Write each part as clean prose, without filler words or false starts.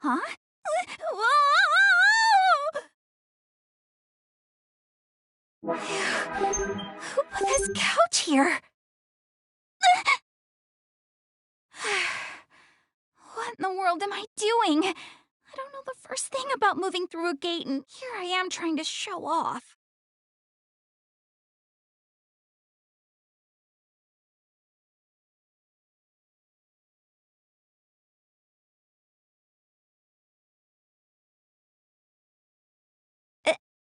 Huh? Whoa! Who put this couch here? What in the world am I doing? I don't know the first thing about moving through a gate, and here I am trying to show off.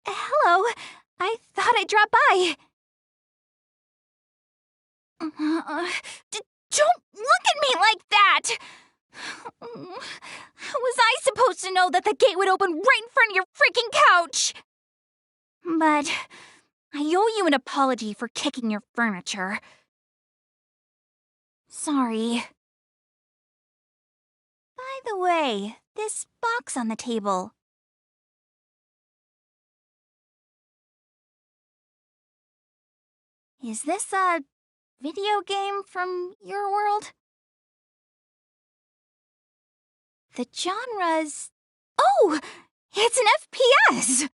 Hello. I thought I'd drop by. Don't look at me like that! How was I supposed to know that the gate would open right in front of your freaking couch? But I owe you an apology for kicking your furniture. Sorry. By the way, this box on the table. Is this a video game from your world? The genre's... Oh! It's an FPS!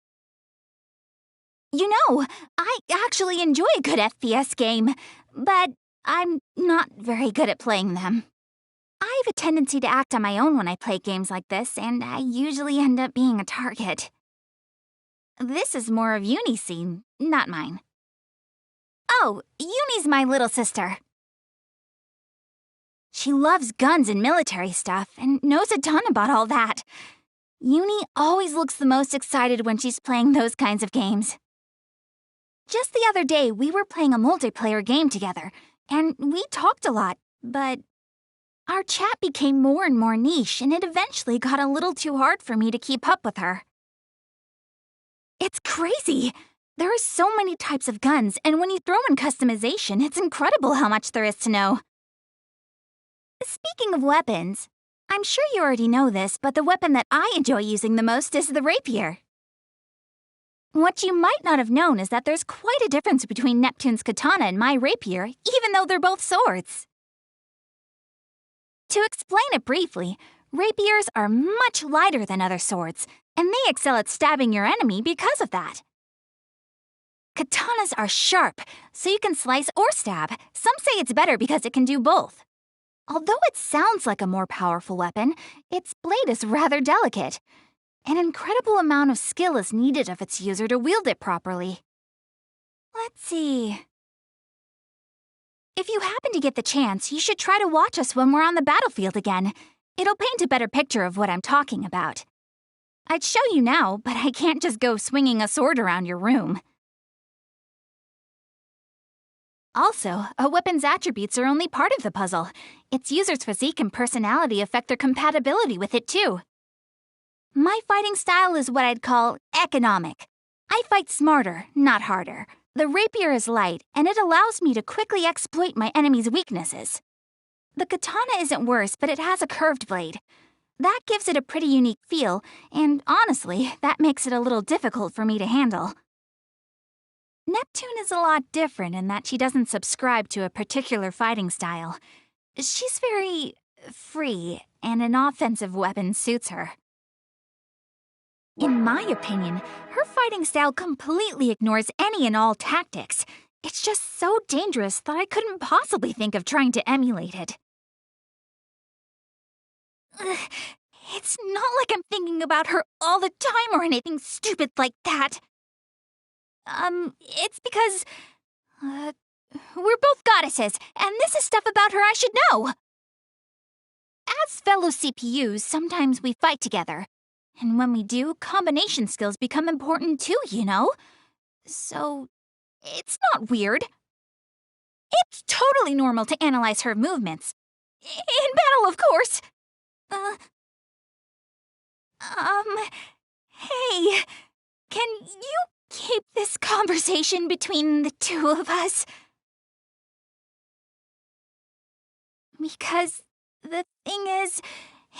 You know, I actually enjoy a good FPS game, but I'm not very good at playing them. I have a tendency to act on my own when I play games like this, and I usually end up being a target. This is more of Uni's scene, not mine. Oh, Uni's my little sister. She loves guns and military stuff and knows a ton about all that. Uni always looks the most excited when she's playing those kinds of games. Just the other day, we were playing a multiplayer game together, and we talked a lot, but our chat became more and more niche, and it eventually got a little too hard for me to keep up with her. It's crazy! There are so many types of guns, and when you throw in customization, it's incredible how much there is to know. Speaking of weapons, I'm sure you already know this, but the weapon that I enjoy using the most is the rapier. What you might not have known is that there's quite a difference between Neptune's katana and my rapier, even though they're both swords. To explain it briefly, rapiers are much lighter than other swords, and they excel at stabbing your enemy because of that. Katanas are sharp, so you can slice or stab. Some say it's better because it can do both. Although it sounds like a more powerful weapon, its blade is rather delicate. An incredible amount of skill is needed of its user to wield it properly. Let's see. If you happen to get the chance, you should try to watch us when we're on the battlefield again. It'll paint a better picture of what I'm talking about. I'd show you now, but I can't just go swinging a sword around your room. Also, a weapon's attributes are only part of the puzzle. Its user's physique and personality affect their compatibility with it, too. My fighting style is what I'd call economic. I fight smarter, not harder. The rapier is light, and it allows me to quickly exploit my enemy's weaknesses. The katana isn't worse, but it has a curved blade. That gives it a pretty unique feel, and honestly, that makes it a little difficult for me to handle. Neptune is a lot different in that she doesn't subscribe to a particular fighting style. She's very free, and an offensive weapon suits her. In my opinion, her fighting style completely ignores any and all tactics. It's just so dangerous that I couldn't possibly think of trying to emulate it. It's not like I'm thinking about her all the time or anything stupid like that. It's because, we're both goddesses, and this is stuff about her I should know. As fellow CPUs, sometimes we fight together. And when we do, combination skills become important too, you know? So, it's not weird. It's totally normal to analyze her movements. In battle, of course. Hey, can you keep this conversation between the two of us? Because the thing is,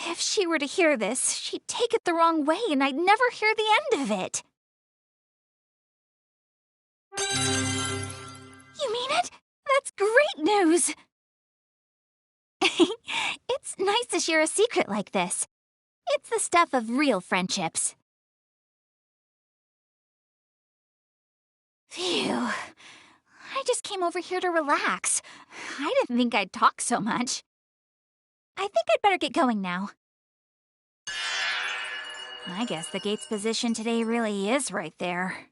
if she were to hear this, she'd take it the wrong way and I'd never hear the end of it. You mean it? That's great news! It's nice to share a secret like this. It's the stuff of real friendships. Phew. I just came over here to relax. I didn't think I'd talk so much. I think I'd better get going now. I guess the gate's position today really is right there.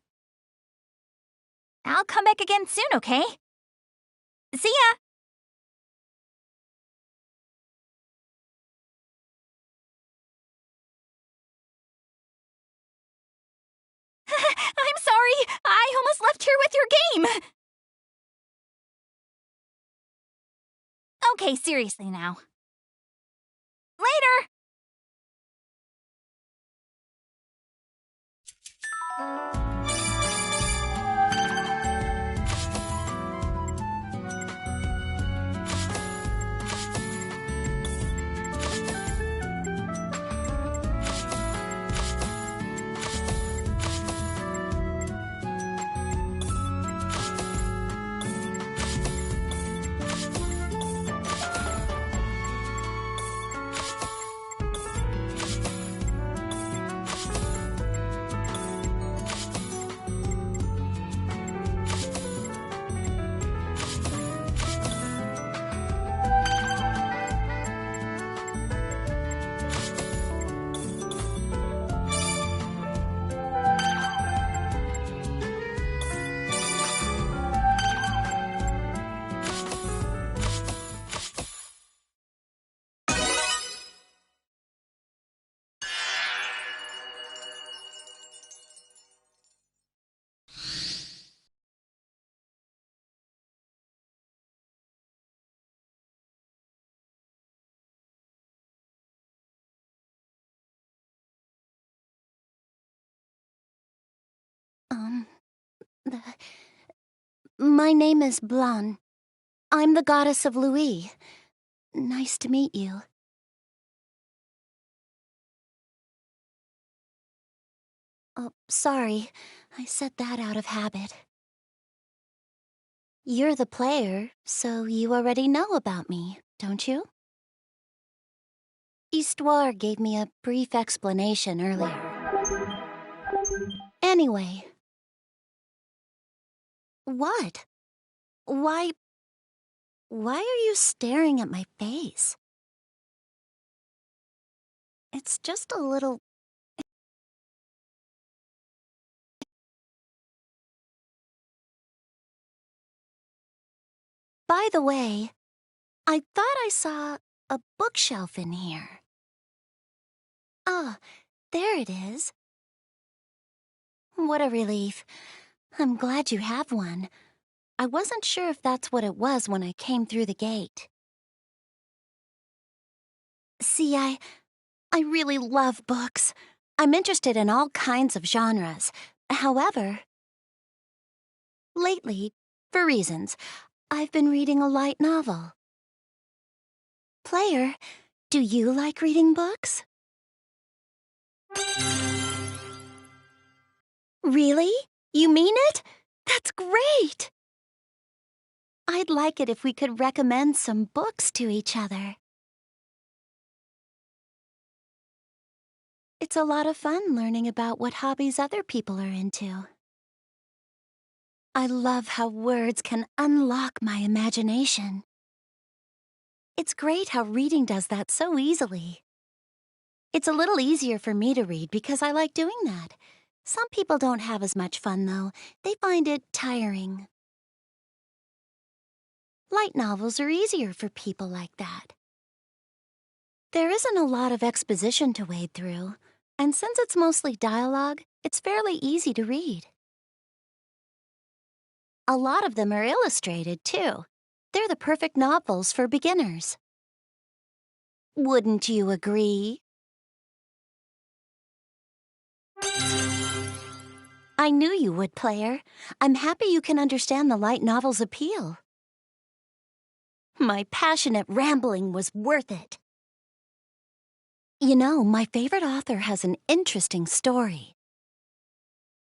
I'll come back again soon, okay? See ya! I'm sorry! I almost left here with your game! Okay, seriously now. Later! The... My name is Blanc. I'm the goddess of Louis. Nice to meet you. Oh, sorry. I said that out of habit. You're the player, so you already know about me, don't you? Histoire gave me a brief explanation earlier. Anyway. What? Why are you staring at my face? It's just a little... By the way, I thought I saw a bookshelf in here. Ah, there it is. What a relief. I'm glad you have one. I wasn't sure if that's what it was when I came through the gate. See, I really love books. I'm interested in all kinds of genres. However, lately, for reasons, I've been reading a light novel. Player, do you like reading books? Really? You mean it? That's great! I'd like it if we could recommend some books to each other. It's a lot of fun learning about what hobbies other people are into. I love how words can unlock my imagination. It's great how reading does that so easily. It's a little easier for me to read because I like doing that. Some people don't have as much fun, though. They find it tiring. Light novels are easier for people like that. There isn't a lot of exposition to wade through, and since it's mostly dialogue, it's fairly easy to read. A lot of them are illustrated, too. They're the perfect novels for beginners. Wouldn't you agree? I knew you would, player. I'm happy you can understand the light novel's appeal. My passionate rambling was worth it. You know, my favorite author has an interesting story.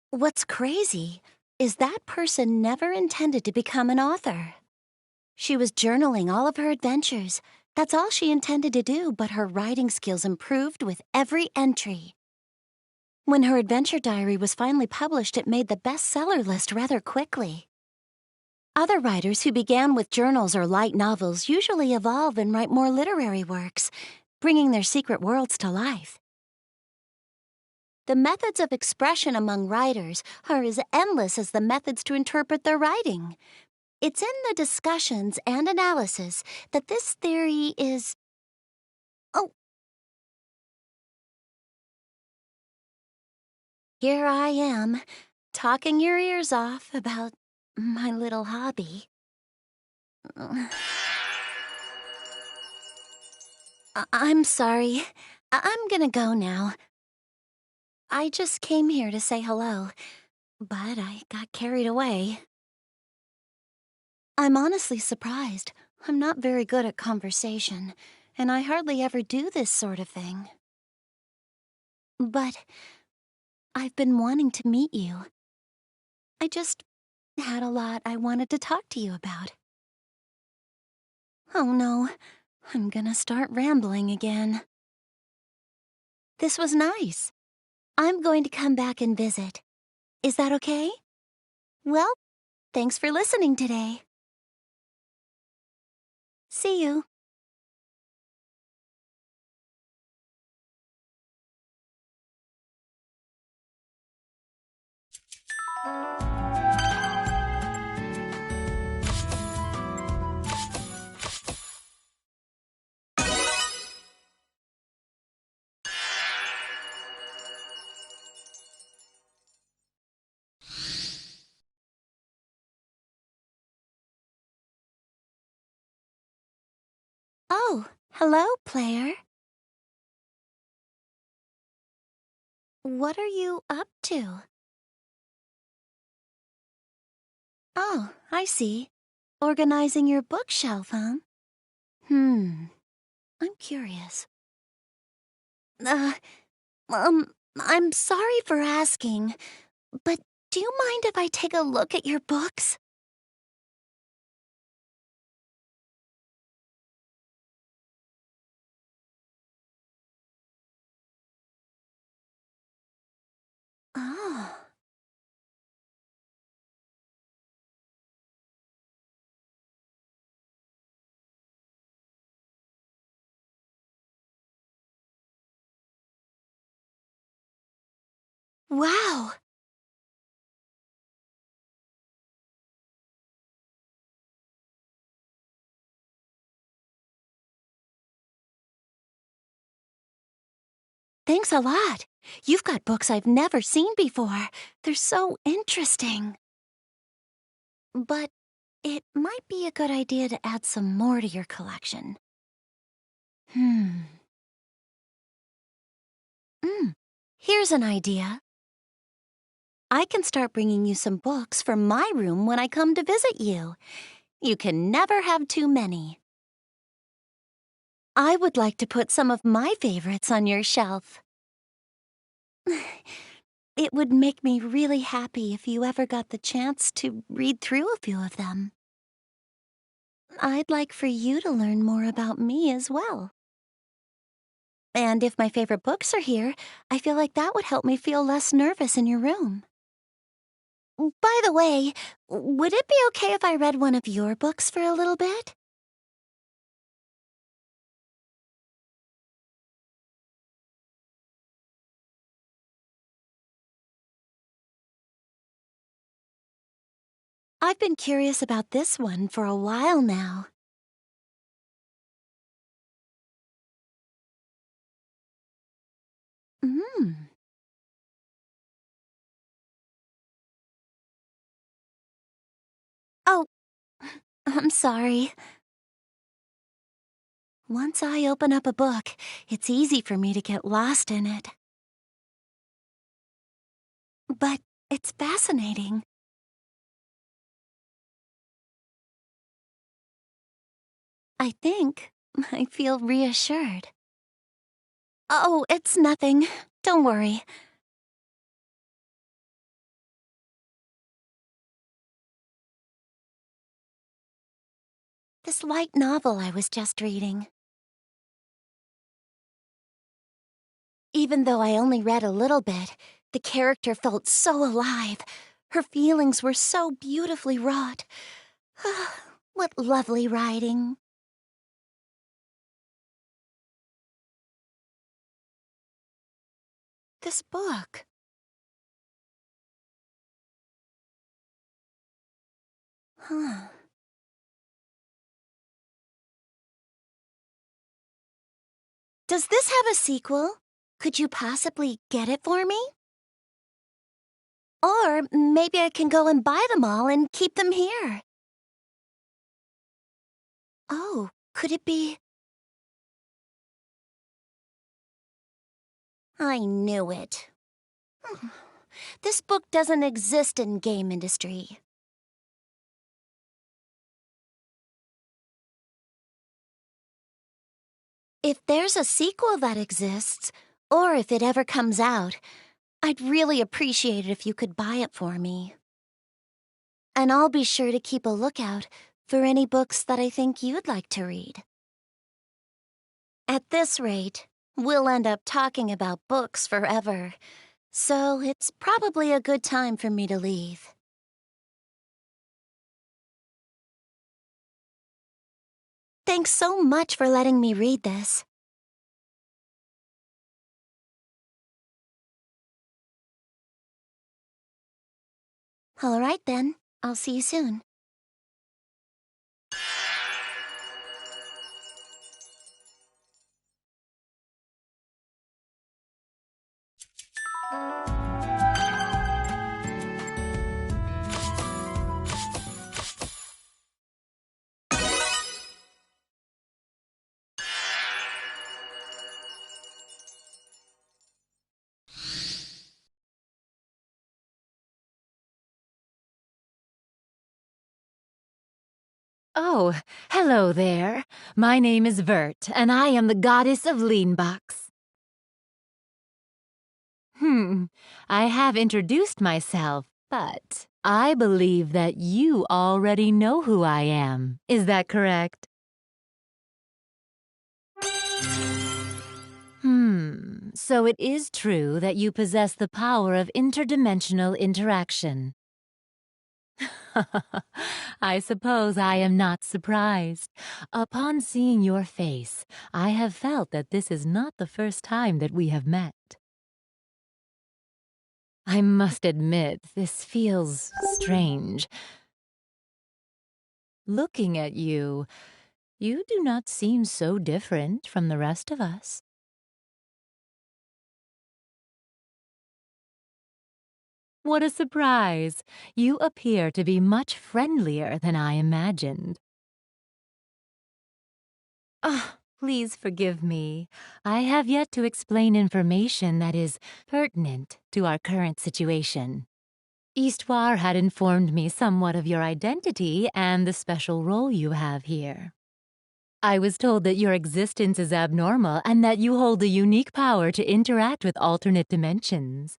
What's crazy is that person never intended to become an author. She was journaling all of her adventures, That's all she intended to do, but her writing skills improved with every entry. When her adventure diary was finally published, it made the bestseller list rather quickly. Other writers who began with journals or light novels usually evolve and write more literary works, bringing their secret worlds to life. The methods of expression among writers are as endless as the methods to interpret their writing. It's in the discussions and analysis that this theory is... Oh, here I am, talking your ears off about my little hobby. I'm sorry. I'm gonna go now. I just came here to say hello, but I got carried away. I'm honestly surprised. I'm not very good at conversation, and I hardly ever do this sort of thing. But I've been wanting to meet you. I just had a lot I wanted to talk to you about. Oh no, I'm gonna start rambling again. This was nice. I'm going to come back and visit. Is that okay? Well, thanks for listening today. See you. Oh, hello, player. What are you up to? Oh, I see. Organizing your bookshelf, huh? I'm curious. Uh, I'm sorry for asking, but do you mind if I take a look at your books? Oh. Wow! Thanks a lot. You've got books I've never seen before. They're so interesting. But it might be a good idea to add some more to your collection. Hmm. Here's an idea. I can start bringing you some books from my room when I come to visit you. You can never have too many. I would like to put some of my favorites on your shelf. It would make me really happy if you ever got the chance to read through a few of them. I'd like for you to learn more about me as well. And if my favorite books are here, I feel like that would help me feel less nervous in your room. By the way, would it be okay if I read one of your books for a little bit? I've been curious about this one for a while now. Hmm. Oh, I'm sorry. Once I open up a book, it's easy for me to get lost in it. But it's fascinating. I think I feel reassured. Oh, it's nothing. Don't worry. This light novel I was just reading. Even though I only read a little bit, the character felt so alive. Her feelings were so beautifully wrought. What lovely writing. This book. Huh. Does this have a sequel? Could you possibly get it for me? Or maybe I can go and buy them all and keep them here. Oh, could it be? I knew it. This book doesn't exist in game industry. If there's a sequel that exists, or if it ever comes out, I'd really appreciate it if you could buy it for me. And I'll be sure to keep a lookout for any books that I think you'd like to read. At this rate, we'll end up talking about books forever, so it's probably a good time for me to leave. Thanks so much for letting me read this. All right then, I'll see you soon. Oh, hello there. My name is Vert, and I am the goddess of Leanbox. I have introduced myself, but I believe that you already know who I am. Is that correct? So it is true that you possess the power of interdimensional interaction. I suppose I am not surprised. Upon seeing your face, I have felt that this is not the first time that we have met. I must admit, this feels strange. Looking at you, you do not seem so different from the rest of us. What a surprise! You appear to be much friendlier than I imagined. Please forgive me. I have yet to explain information that is pertinent to our current situation. Histoire had informed me somewhat of your identity and the special role you have here. I was told that your existence is abnormal and that you hold a unique power to interact with alternate dimensions.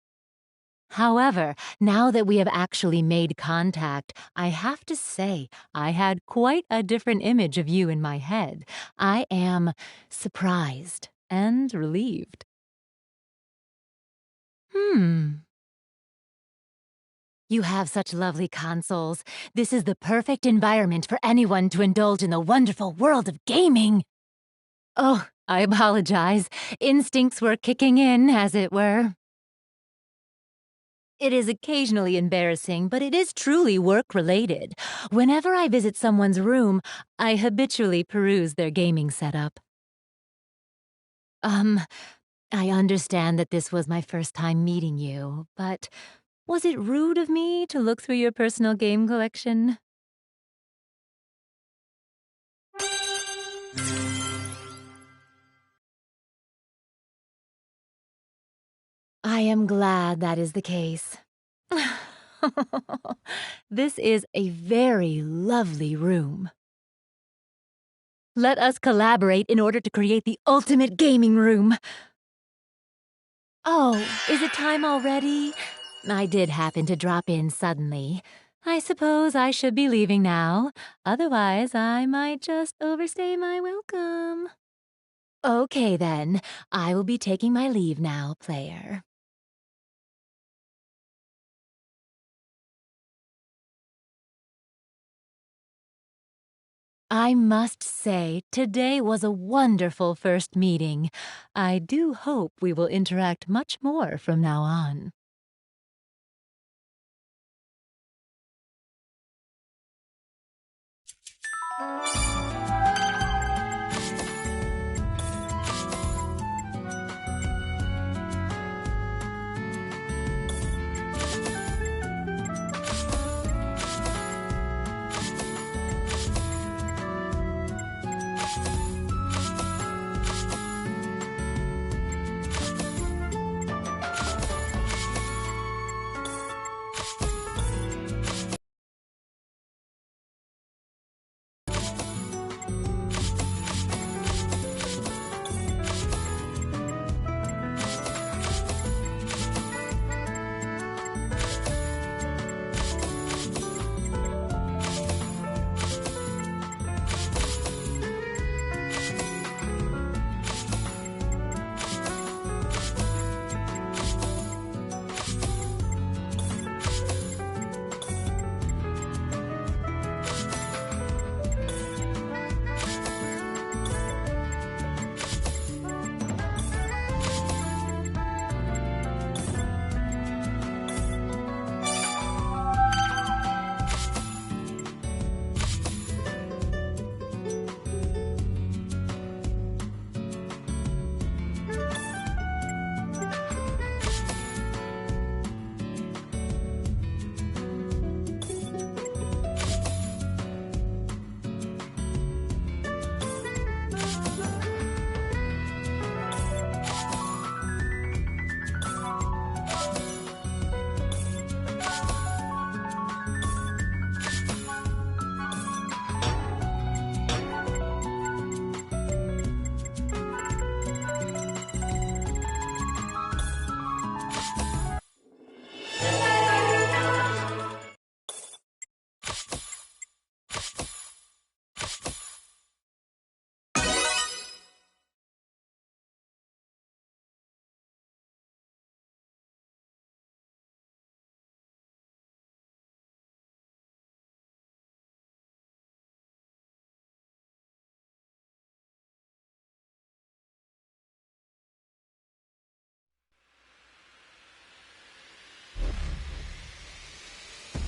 However, now that we have actually made contact, I have to say I had quite a different image of you in my head. I am surprised and relieved. You have such lovely consoles. This is the perfect environment for anyone to indulge in the wonderful world of gaming. Oh, I apologize. Instincts were kicking in, as it were. It is occasionally embarrassing, but it is truly work-related. Whenever I visit someone's room, I habitually peruse their gaming setup. I understand that this was my first time meeting you, but was it rude of me to look through your personal game collection? I am glad that is the case. This is a very lovely room. Let us collaborate in order to create the ultimate gaming room. Oh, is it time already? I did happen to drop in suddenly. I suppose I should be leaving now. Otherwise, I might just overstay my welcome. Okay then, I will be taking my leave now, player. I must say, today was a wonderful first meeting. I do hope we will interact much more from now on.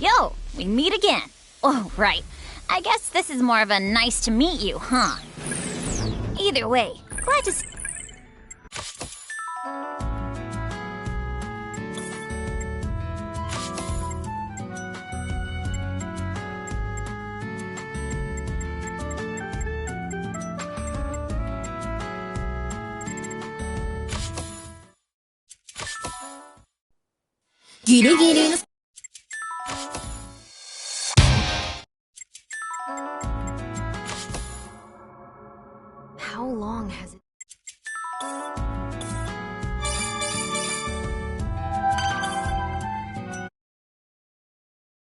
Yo, we meet again. Oh, right. I guess this is more of a nice to meet you, huh? Either way, glad to s-ギリギリの